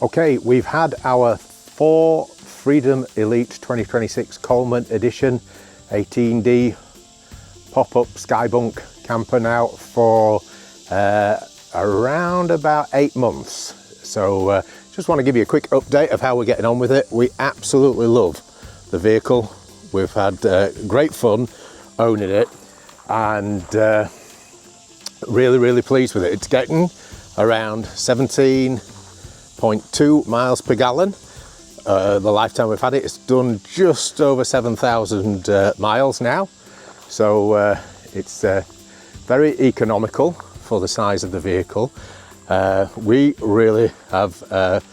Okay, we've had our Thor Freedom Elite 2026 Coleman edition 18D pop-up sky bunk camper now for around about 8 months. So just want to give you a quick update of how we're getting on with it. We absolutely love the vehicle. We've had great fun owning it, and really pleased with it. It's getting around 17.2 miles per gallon. The lifetime we've had it, it's done just over 7,000 miles now. So it's very economical for the size of the vehicle. We really have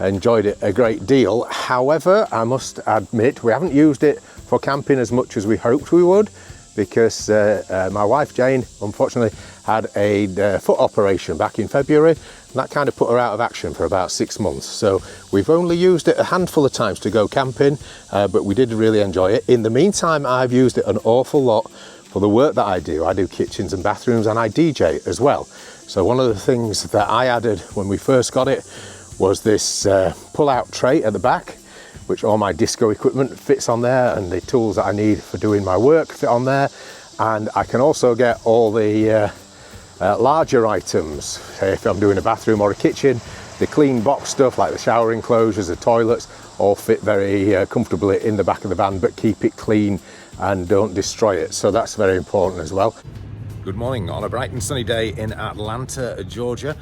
enjoyed it a great deal. However, I must admit we haven't used it for camping as much as we hoped we would, because my wife Jane unfortunately had a foot operation back in February, and that kind of put her out of action for about 6 months. So we've only used it a handful of times to go camping, but we did really enjoy it. In the meantime, I've used it an awful lot for the work that I do. I do kitchens and bathrooms, and I DJ as well. So one of the things that I added when we first got it was this pull-out tray at the back, which all my disco equipment fits on there, and the tools that I need for doing my work fit on there. And I can also get all the larger items, if I'm doing a bathroom or a kitchen, the clean box stuff like the shower enclosures, the toilets, all fit very comfortably in the back of the van, but keep it clean and don't destroy it. So that's very important as well. Good morning on a bright and sunny day in Atlanta, Georgia.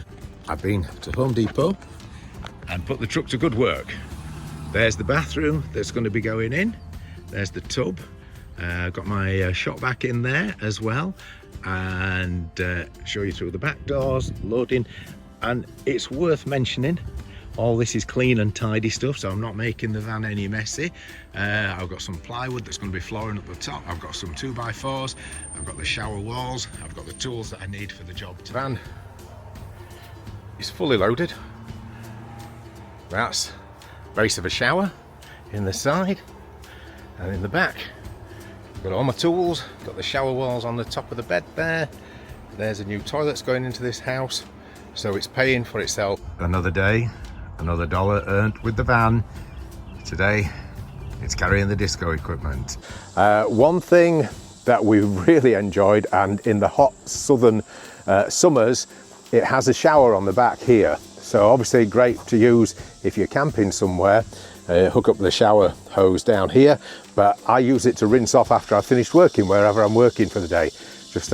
I've been to Home Depot and put the truck to good work. There's the bathroom that's going to be going in. There's the tub. I've got my shop vac in there as well, and show you through the back doors, loading. And it's worth mentioning, all this is clean and tidy stuff, so I'm not making the van any messy. I've got some plywood that's going to be flooring up the top. I've got some 2x4s. I've got the shower walls. I've got the tools that I need for the job. The van is fully loaded. That's base of a shower in the side, and in the back got all my tools. Got the shower walls on the top of the bed there. There's a new toilet's going into this house, so it's paying for itself. Another day, another dollar earned with the van. Today it's carrying the disco equipment. One thing that we really enjoyed, and in the hot southern summers, it has a shower on the back here. So obviously great to use if you're camping somewhere. Hook up the shower hose down here, but I use it to rinse off after I've finished working, wherever I'm working for the day. Just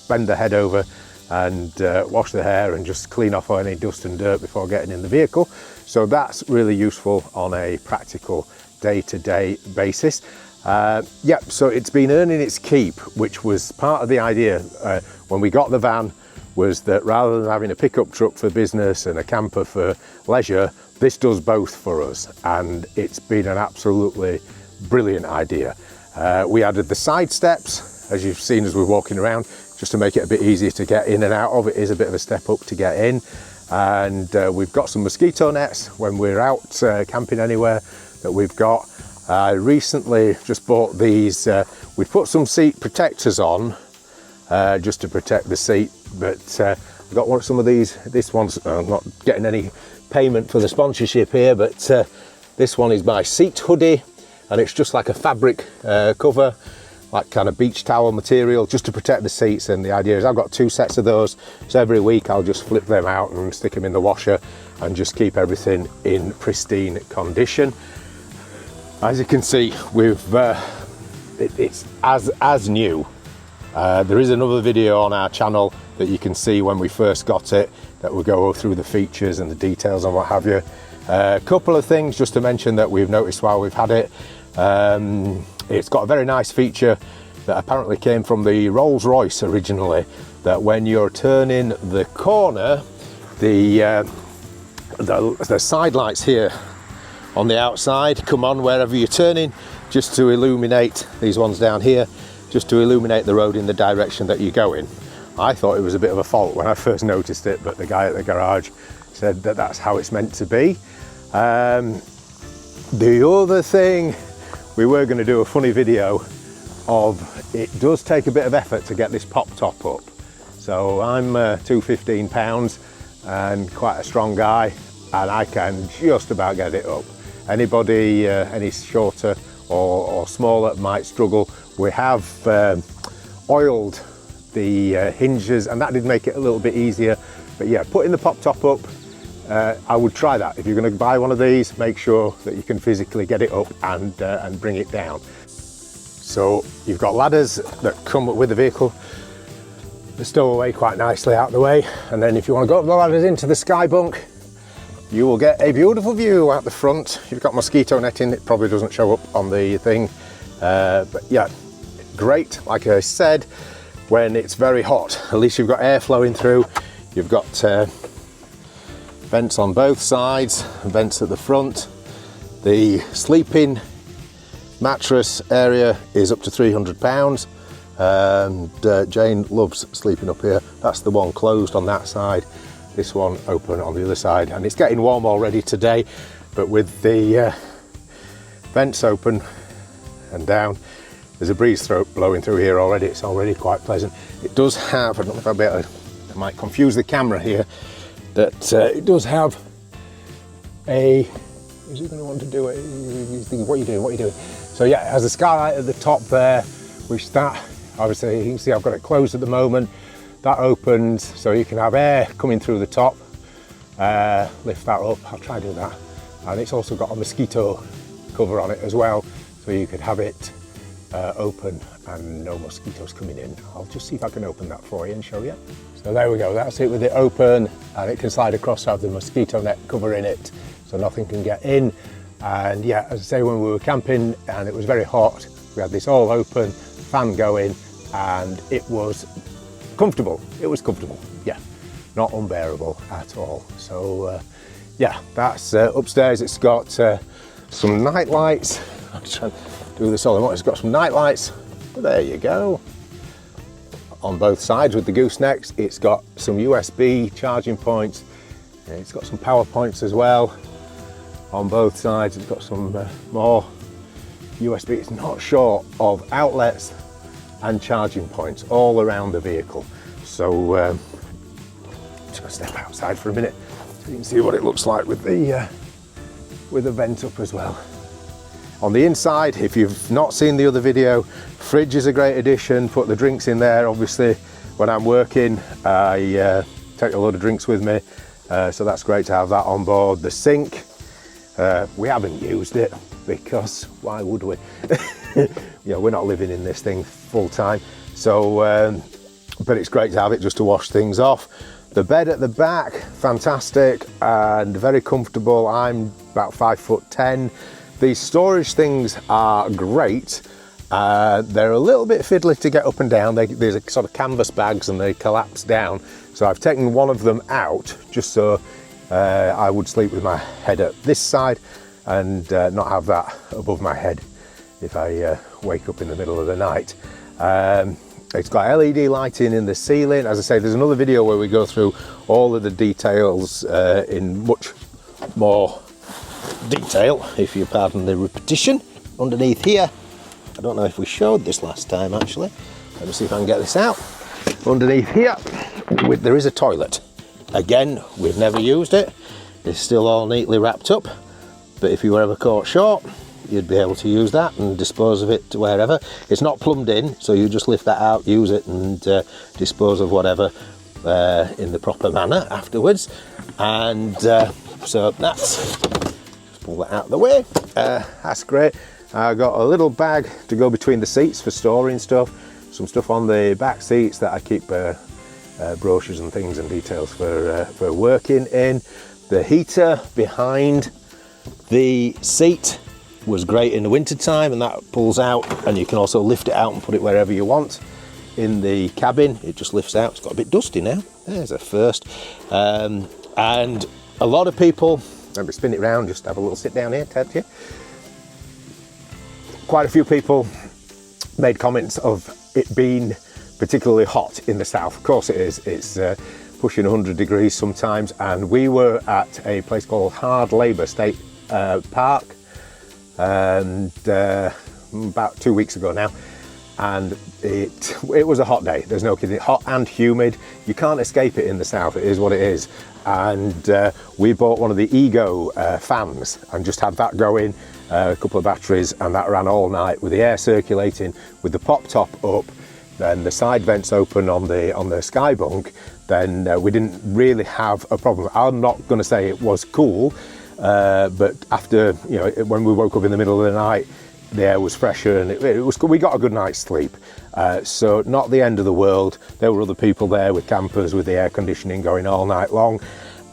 bend the head over and wash the hair and just clean off any dust and dirt before getting in the vehicle. So that's really useful on a practical day-to-day basis. Yeah, so it's been earning its keep, which was part of the idea when we got the van, was that rather than having a pickup truck for business and a camper for leisure, this does both for us, and it's been an absolutely brilliant idea. We added the side steps, as you've seen as we're walking around, just to make it a bit easier to get in and out of. It is a bit of a step up to get in, and we've got some mosquito nets when we're out camping anywhere that we've got. I recently just bought these. We put some seat protectors on just to protect the seat, but I got some of these. This one's, I'm not getting any payment for the sponsorship here, but this one is by Seat Hoodie, and it's just like a fabric cover, like kind of beach towel material, just to protect the seats. And the idea is I've got 2 sets of those, so every week I'll just flip them out and stick them in the washer and just keep everything in pristine condition. As you can see, it's as new. There is another video on our channel that you can see when we first got it, that will go through the features and the details and what have you. A couple of things just to mention that we've noticed while we've had it. It's got a very nice feature that apparently came from the Rolls-Royce originally, that when you're turning the corner, the side lights here on the outside come on wherever you're turning, just to illuminate, these ones down here, just to illuminate the road in the direction that you're going. I thought it was a bit of a fault when I first noticed it, but the guy at the garage said that that's how it's meant to be. The other thing, we were going to do a funny video of, it does take a bit of effort to get this pop top up. So I'm 215 pounds and quite a strong guy, and I can just about get it up. Anybody any shorter or smaller might struggle. We have oiled the hinges, and that did make it a little bit easier. But yeah, putting the pop top up, I would try that. If you're going to buy one of these, make sure that you can physically get it up and bring it down. So you've got ladders that come with the vehicle. They're stowed away quite nicely out of the way. And then if you want to go up the ladders into the sky bunk, you will get a beautiful view out the front. You've got mosquito netting, it probably doesn't show up on the thing. But yeah, great, like I said, when it's very hot. At least you've got air flowing through. You've got vents on both sides, vents at the front. The sleeping mattress area is up to £300, and Jane loves sleeping up here. That's the one closed on that side, this one open on the other side, and it's getting warm already today, but with the vents open and down, there's a breeze blowing through here already. It's already quite pleasant. It does have, I don't know if I'll be able to, I might confuse the camera here, that it does have a, is he going to want to do it? He's thinking, what are you doing, what are you doing? So yeah, it has a skylight at the top there, which that, obviously you can see I've got it closed at the moment. That opens so you can have air coming through the top. Lift that up, I'll try to do that. And it's also got a mosquito cover on it as well, so you could have it open and no mosquitoes coming in. I'll just see if I can open that for you and show you. So there we go, that's it with it open, and it can slide across to have the mosquito net cover in it so nothing can get in. And yeah, as I say, when we were camping and it was very hot, we had this all open, fan going, and it was comfortable. It was comfortable, yeah, not unbearable at all. So yeah, that's upstairs. It's got some night lights. I'm trying to do this all I want. It's got some night lights. There you go. On both sides with the goosenecks. It's got some USB charging points. It's got some power points as well. On both sides, it's got some more USB. It's not short of outlets and charging points all around the vehicle. So I'm just going to step outside for a minute so you can see what it looks like with the vent up as well. On the inside, if you've not seen the other video, fridge is a great addition. Put the drinks in there. Obviously, when I'm working, I take a load of drinks with me, so that's great to have that on board. The sink, we haven't used it because why would we? You know, we're not living in this thing full time, so but it's great to have it just to wash things off. The bed at the back, fantastic and very comfortable. I'm about 5'10". These storage things are great. They're a little bit fiddly to get up and down. There's a sort of canvas bags and they collapse down. So I've taken one of them out just so I would sleep with my head at this side and not have that above my head if I wake up in the middle of the night. It's got LED lighting in the ceiling. As I say, there's another video where we go through all of the details in much more detail, if you pardon the repetition. Underneath here, I don't know if we showed this last time actually. Let me see if I can get this out. Underneath here, there is a toilet. Again, we've never used it. It's still all neatly wrapped up. But if you were ever caught short, you'd be able to use that and dispose of it to wherever. It's not plumbed in, so you just lift that out, use it and dispose of whatever in the proper manner afterwards. And so that's, pull that out of the way. That's great. I got a little bag to go between the seats for storing stuff. Some stuff on the back seats that I keep brochures and things and details for working in. The heater behind the seat was great in the winter time, and that pulls out and you can also lift it out and put it wherever you want in the cabin. It just lifts out. It's got a bit dusty now. There's a first. And a lot of people, let me spin it round, just have a little sit down here, Ted, here. Quite a few people made comments of it being particularly hot in the south. Of course it is. It's pushing 100 degrees sometimes, and we were at a place called Hard Labour State Park and about 2 weeks ago now, and it was a hot day. There's no kidding. Hot and humid. You can't escape it in the south. It is what it is. and we bought one of the Ego fans and just had that going, a couple of batteries, and that ran all night with the air circulating, with the pop top up, then the side vents open on the sky bunk. Then we didn't really have a problem. I'm not going to say it was cool, but after, you know, when we woke up in the middle of the night, the air was fresher, and it was good. We got a good night's sleep, so not the end of the world. There were other people there with campers with the air conditioning going all night long,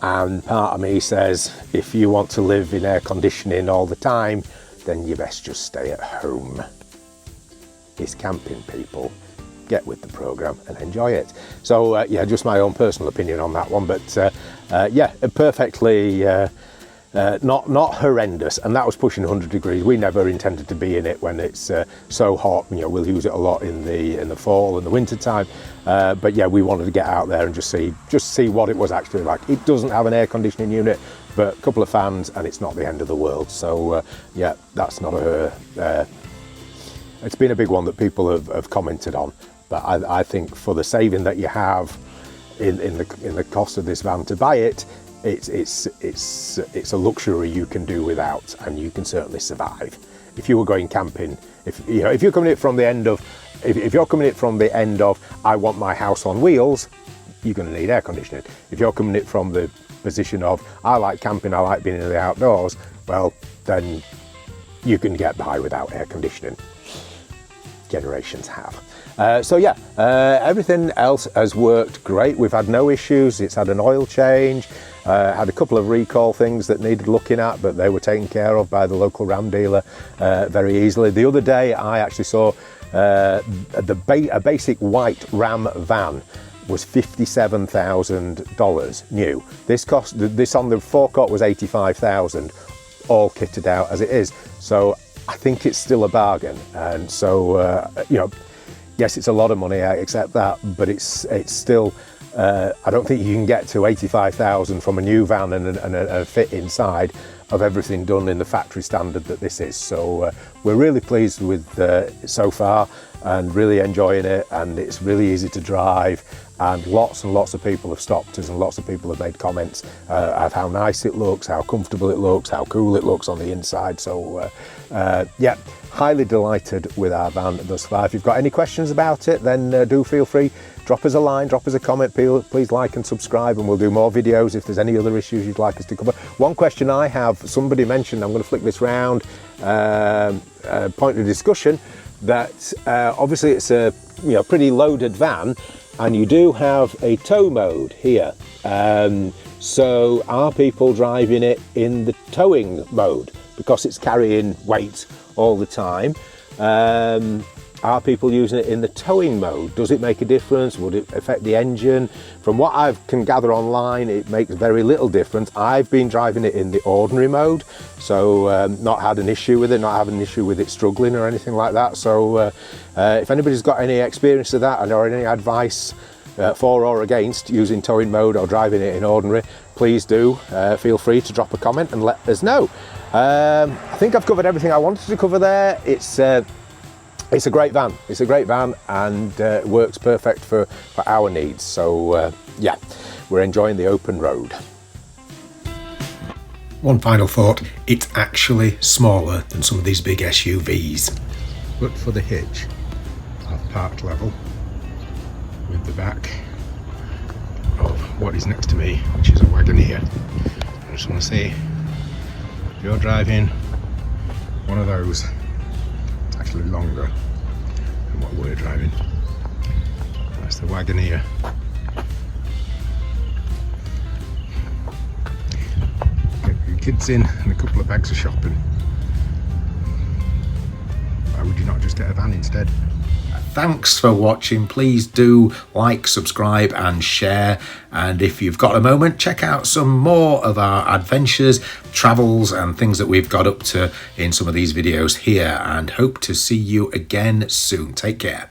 and part of me says, if you want to live in air conditioning all the time, then you best just stay at home. It's camping, people. Get with the program and enjoy it. So yeah, just my own personal opinion on that one, but yeah, perfectly not horrendous, and that was pushing 100 degrees. We never intended to be in it when it's so hot. You know, we'll use it a lot in the fall and the winter time, but yeah, we wanted to get out there and just see what it was actually like. It doesn't have an air conditioning unit, but a couple of fans, and it's not the end of the world. So yeah, that's not it's been a big one that people have commented on, but I think for the saving that you have in the cost of this van to buy it, it's a luxury you can do without, and you can certainly survive. If you were going camping, if you're coming in from the end of, if you're coming in from the end of, I want my house on wheels, you're going to need air conditioning. If you're coming in from the position of, I like camping, I like being in the outdoors, well, then you can get by without air conditioning. Generations have. So yeah, everything else has worked great. We've had no issues. It's had an oil change, had a couple of recall things that needed looking at, but they were taken care of by the local Ram dealer very easily. The other day I actually saw a basic white Ram van was $57,000 new. This on the forecourt was $85,000, all kitted out as it is. So I think it's still a bargain, and so you know, yes, it's a lot of money, I accept that, but it's still, I don't think you can get to 85,000 from a new van and a fit inside of everything done in the factory standard that this is. So we're really pleased with it so far, and really enjoying it, and it's really easy to drive, and lots of people have stopped us, and lots of people have made comments of how nice it looks, how comfortable it looks, how cool it looks on the inside. So yeah, highly delighted with our van thus far. If you've got any questions about it, then do feel free, drop us a line, drop us a comment, please like and subscribe, and we'll do more videos if there's any other issues you'd like us to cover. One question I have, somebody mentioned, I'm going to flick this round, point of discussion, that obviously it's a pretty loaded van, and you do have a tow mode here. So are people driving it in the towing mode because it's carrying weight all the time? Are people using it in the towing mode? Does it make a difference? Would it affect the engine? From what I can gather online, it makes very little difference. I've been driving it in the ordinary mode, so not had an issue with it, not having an issue with it struggling or anything like that. So if anybody's got any experience of that, or any advice for or against using towing mode or driving it in ordinary, please do feel free to drop a comment and let us know. I think I've covered everything I wanted to cover there. It's a great van. It's a great van, and works perfect for our needs. So yeah, we're enjoying the open road. One final thought, it's actually smaller than some of these big SUVs. But for the hitch, I've parked level with the back of what is next to me, which is a Wagoneer. I just want to say, if you're driving one of those, it's actually longer than what we're driving. That's the Wagoneer. Get your kids in and a couple of bags of shopping. Why would you not just get a van instead? Thanks for watching. Please do like, subscribe and share, and if you've got a moment, check out some more of our adventures, travels and things that we've got up to in some of these videos here, and hope to see you again soon. Take care.